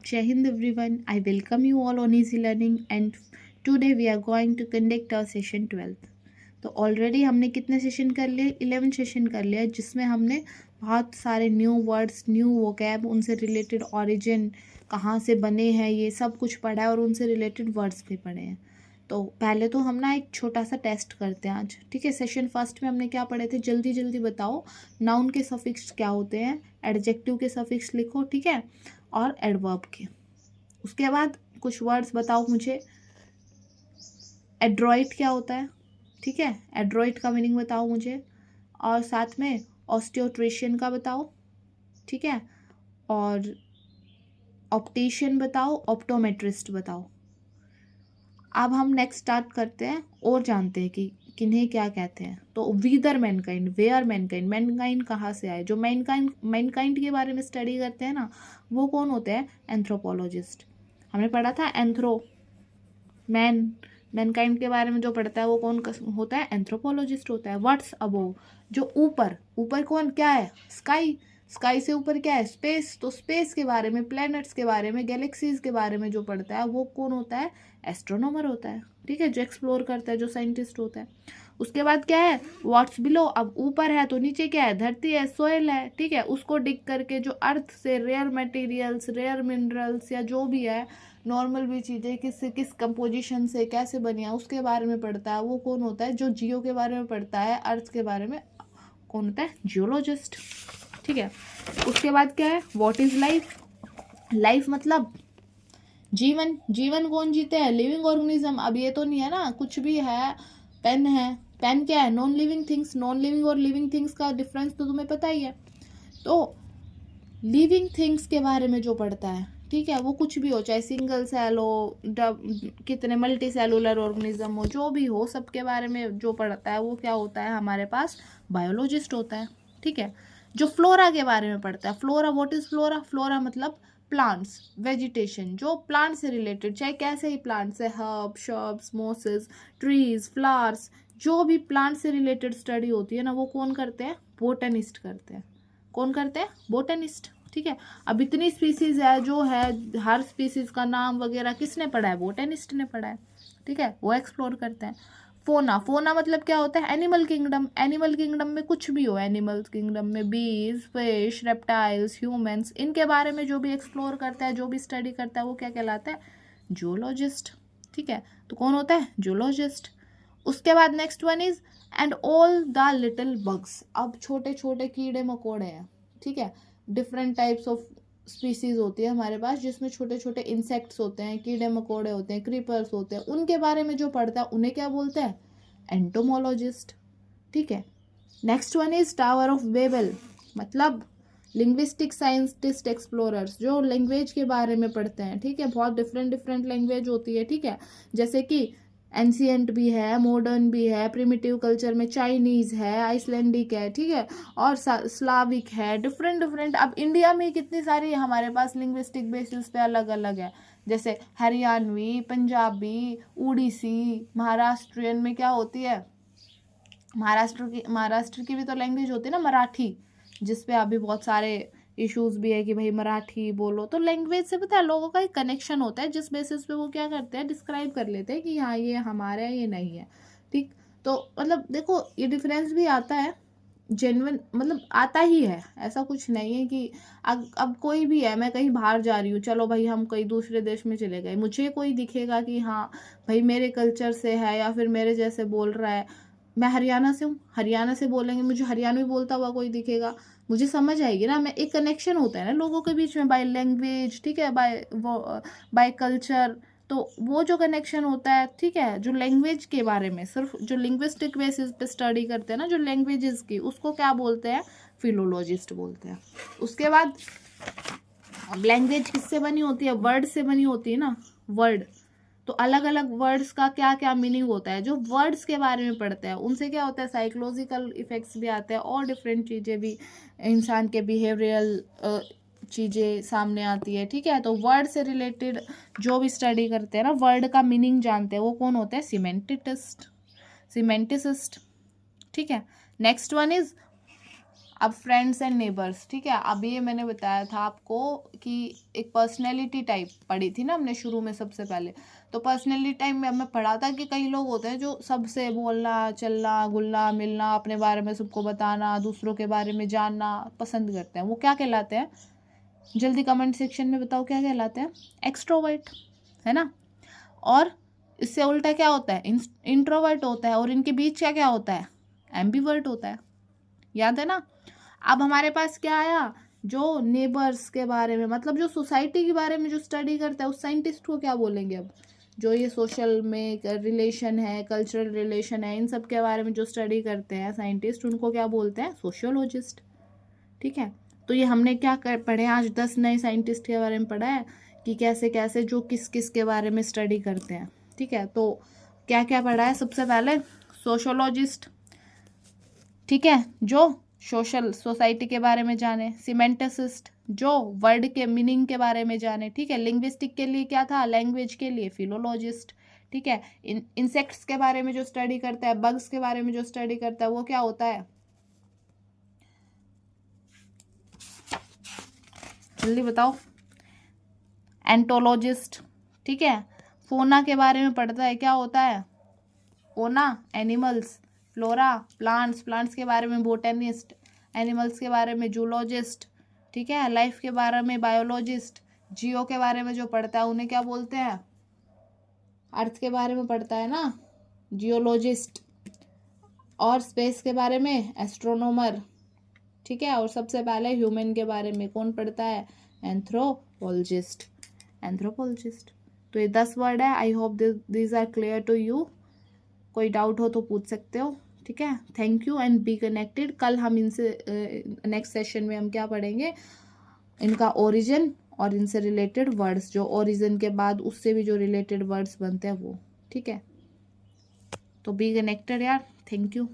Jai Hind everyone, I welcome you all on Easy Learning and today we are going to conduct our session 12th. तो already हमने कितने session कर लिए? 11 session कर लिया, जिसमें हमने बहुत सारे न्यू वर्ड्स, न्यू वोकैब, उनसे रिलेटेड ऑरिजिन, कहाँ से बने हैं, ये सब कुछ पढ़ा है और उनसे रिलेटेड वर्ड्स भी पढ़े हैं। तो पहले तो हम ना एक छोटा सा टेस्ट करते हैं आज, ठीक है। सेशन फर्स्ट में हमने क्या पढ़े थे? जल्दी जल्दी बताओ। नाउन के सफिक्स क्या होते हैं, एडजेक्टिव के सफिक्स लिखो, ठीक है, और एडवर्ब के। उसके बाद कुछ वर्ड्स बताओ मुझे। एड्रॉइट क्या होता है, ठीक है, एड्रॉइट का मीनिंग बताओ मुझे। और साथ में ऑस्टियोट्रिशियन का बताओ, ठीक है, और ऑप्टिशियन बताओ, ऑप्टोमेट्रिस्ट बताओ। अब हम नेक्स्ट स्टार्ट करते हैं और जानते हैं कि किन्हें क्या कहते हैं। तो whether mankind, where mankind, mankind कहाँ से आए? जो मैनकाइंड के बारे में स्टडी करते हैं ना, वो कौन होते हैं? एंथ्रोपोलॉजिस्ट। हमने पढ़ा था मैनकाइंड के बारे में जो पढ़ता है वो कौन होता है? एंथ्रोपोलॉजिस्ट होता है। व्हाट्स अबोव, जो ऊपर, ऊपर कौन क्या है? स्काई। स्काई से ऊपर क्या है? स्पेस। तो स्पेस के बारे में, प्लैनेट्स के बारे में, गैलेक्सीज के बारे में जो पढ़ता है वो कौन होता है? एस्ट्रोनॉमर होता है, ठीक है, जो एक्सप्लोर करता है, जो साइंटिस्ट होता है। उसके बाद क्या है? व्हाट्स बिलो, अब ऊपर है तो नीचे क्या है? धरती है, सोयल है, ठीक है, उसको डिग करके जो अर्थ से रेयर मटेरियल्स, रेयर मिनरल्स या जो भी है, नॉर्मल भी चीज़ें किस कंपोजिशन से कैसे बनी है उसके बारे में पढ़ता है, वो कौन होता है? जो जियो के बारे में पढ़ता है, अर्थ के बारे में, कौन होता है? जियोलॉजिस्ट, ठीक है। उसके बाद क्या है? What is life? लाइफ मतलब जीवन। जीवन कौन जीते हैं? Living organism. अब ये तो नहीं है ना कुछ भी है, पेन है, पेन क्या है? Non living things. Non living और लिविंग थिंग्स का डिफरेंस तो तुम्हें पता ही है। तो लिविंग थिंग्स के बारे में जो पढ़ता है, ठीक है, वो कुछ भी हो, चाहे सिंगल सेल हो, कितने मल्टी सेलुलर ऑर्गेनिज्म हो, जो भी हो, सबके बारे में जो पढ़ता है वो क्या होता है? हमारे पास बायोलॉजिस्ट होता है, ठीक है। जो फ्लोरा के बारे में पढ़ता है, flora, what is flora? Flora मतलब प्लांट्स, वेजिटेशन, जो प्लांट से रिलेटेड, चाहे कैसे ही प्लांट्स है, herb, shrubs, Moses, trees, flowers, जो भी प्लांट से रिलेटेड स्टडी होती है ना, वो कौन करते हैं? बोटनिस्ट करते हैं। कौन करते हैं? बोटनिस्ट, ठीक है। अब इतनी स्पीसीज है जो है, हर स्पीसीज का नाम वगैरह किसने पढ़ा है? बोटनिस्ट ने पढ़ा है, ठीक है, वो एक्सप्लोर करते हैं। फोना, फोना मतलब क्या होता है? Animal kingdom. एनिमल किंगडम में कुछ भी हो, एनिमल किंगडम में बीज, फिश, रेप्टाइल्स, ह्यूमंस, इनके बारे में जो भी एक्सप्लोर करता है, जो भी स्टडी करता है, वो क्या कहलाता है? जूलॉजिस्ट, ठीक है। तो कौन होता है? जूलॉजिस्ट। उसके बाद next one is and all the little bugs. अब छोटे छोटे कीड़े मकोड़े हैं, ठीक है, डिफरेंट टाइप्स ऑफ स्पीसीज होती है हमारे पास, जिसमें छोटे छोटे इंसेक्ट्स होते हैं, कीड़े मकोड़े होते हैं, क्रीपर्स होते हैं, उनके बारे में जो पढ़ता है उन्हें क्या बोलते हैं? एंटोमोलॉजिस्ट, ठीक है। Next one is tower of Babel, मतलब लिंग्विस्टिक साइंटिस्ट एक्सप्लोरर्स, जो लैंग्वेज के बारे में पढ़ते हैं, ठीक है, बहुत डिफरेंट डिफरेंट लैंग्वेज होती है, ठीक है, जैसे कि एंशियंट भी है, मॉडर्न भी है, प्रिमिटिव कल्चर में चाइनीज है, आइसलैंडिक है, ठीक है, और स्लाविक है, डिफरेंट डिफरेंट। अब इंडिया में कितनी सारी हमारे पास लिंग्विस्टिक बेसिस पे अलग अलग है, जैसे हरियाणवी, पंजाबी, उड़ीसी, महाराष्ट्रियन में क्या होती है? महाराष्ट्र की भी तो लैंग्वेज होती है ना, मराठी, जिसपे अभी बहुत सारे इश्यूज भी है कि भाई मराठी बोलो। तो लैंग्वेज से पता है लोगों का एक कनेक्शन होता है, जिस बेसिस पे वो क्या करते हैं? डिस्क्राइब कर लेते हैं कि हाँ ये हमारा है, ये नहीं है, ठीक। तो मतलब देखो ये डिफरेंस भी आता है, जेन्युइन मतलब आता ही है, ऐसा कुछ नहीं है कि अब कोई भी है, मैं कहीं बाहर जा रही हूँ, चलो भाई हम कहीं दूसरे देश में चले गए, मुझे कोई दिखेगा कि हाँ भाई मेरे कल्चर से है या फिर मेरे जैसे बोल रहा है, मैं हरियाणा से हूँ, हरियाणा से बोलेंगे, मुझे हरियाणवी बोलता हुआ कोई दिखेगा, मुझे समझ आएगी ना। मैं, एक कनेक्शन होता है ना लोगों के बीच में, बाय लैंग्वेज, ठीक है, बाय कल्चर। तो वो जो कनेक्शन होता है, ठीक है, जो लैंग्वेज के बारे में, सिर्फ जो लिंग्विस्टिक बेसिस पे स्टडी करते हैं ना, जो लैंग्वेजेस की, उसको क्या बोलते हैं? फिलोलॉजिस्ट बोलते हैं। उसके बाद अब लैंग्वेज किससे बनी होती है? वर्ड से बनी होती है ना, वर्ड। तो अलग अलग वर्ड्स का क्या क्या मीनिंग होता है, जो वर्ड्स के बारे में पढ़ते हैं उनसे क्या होता है? साइकोलॉजिकल इफेक्ट्स भी आते हैं और डिफरेंट चीज़ें भी, इंसान के बिहेवियरल चीज़ें सामने आती है, ठीक है। तो वर्ड से रिलेटेड जो भी स्टडी करते हैं ना, वर्ड का मीनिंग जानते हैं, वो कौन होते हैं? सीमेंटिसिस्ट, ठीक है। नेक्स्ट वन इज अब फ्रेंड्स एंड नेबर्स, ठीक है। अब ये मैंने बताया था आपको कि एक पर्सनैलिटी टाइप पढ़ी थी ना हमने शुरू में सबसे पहले। तो पर्सनैलिटी टाइप में हमें पढ़ा था कि कई लोग होते हैं जो सबसे बोलना चलना घुलना मिलना, अपने बारे में सबको बताना, दूसरों के बारे में जानना पसंद करते हैं। वो क्या कहलाते हैं? जल्दी कमेंट सेक्शन में बताओ क्या कहलाते हैं? एक्सट्रोवर्ट, है ना। और इससे उल्टा क्या होता है? इंट्रोवर्ट होता है। और इनके बीच क्या क्या होता है? एम्बीवर्ट होता है। याद है ना। अब हमारे पास क्या आया? जो नेबर्स के बारे में, मतलब जो सोसाइटी के बारे में जो स्टडी करता है, उस साइंटिस्ट को क्या बोलेंगे? अब जो ये सोशल में रिलेशन है, कल्चरल रिलेशन है, इन सब के बारे में जो स्टडी करते हैं साइंटिस्ट, उनको क्या बोलते हैं? सोशियोलॉजिस्ट, ठीक है। तो ये हमने क्या पढ़े आज? 10 नए साइंटिस्ट के बारे में पढ़ा है कि कैसे कैसे जो किस किस के बारे में स्टडी करते हैं, ठीक है। तो क्या क्या पढ़ा है? सबसे पहले सोशियोलॉजिस्ट, ठीक है, जो सोशल सोसाइटी के बारे में जाने। सीमेंटिसिस्ट, जो वर्ड के मीनिंग के बारे में जाने, ठीक है। लिंग्विस्टिक के लिए क्या था? लैंग्वेज के लिए फिलोलॉजिस्ट, ठीक है। इंसेक्ट्स के बारे में जो स्टडी करता है, बग्स के बारे में जो स्टडी करता है, वो क्या होता है? जल्दी बताओ। एंटोलॉजिस्ट, ठीक है। फोना के बारे में पढ़ता है, क्या होता है? फोना एनिमल्स, फ्लोरा प्लांट्स, प्लांट्स के बारे में बोटेनिस्ट, एनिमल्स के बारे में जूलॉजिस्ट, ठीक है। लाइफ के बारे में बायोलॉजिस्ट, जियो के बारे में जो पढ़ता है उन्हें क्या बोलते हैं? अर्थ के बारे में पढ़ता है ना, जियोलॉजिस्ट। और स्पेस के बारे में एस्ट्रोनॉमर, ठीक है। और सबसे पहले ह्यूमन के बारे में कौन पढ़ता है? Anthropologist, anthropologist. तो ये 10 वर्ड है। I hope this are clear to you. कोई डाउट हो तो पूछ सकते हो, ठीक है। Thank you and be connected. कल हम इनसे नेक्स्ट सेशन में हम क्या पढ़ेंगे? इनका ओरिजिन और इनसे रिलेटेड वर्ड्स, जो ओरिजिन के बाद उससे भी जो रिलेटेड वर्ड्स बनते हैं वो, ठीक है। तो बी कनेक्टेड यार। Thank you.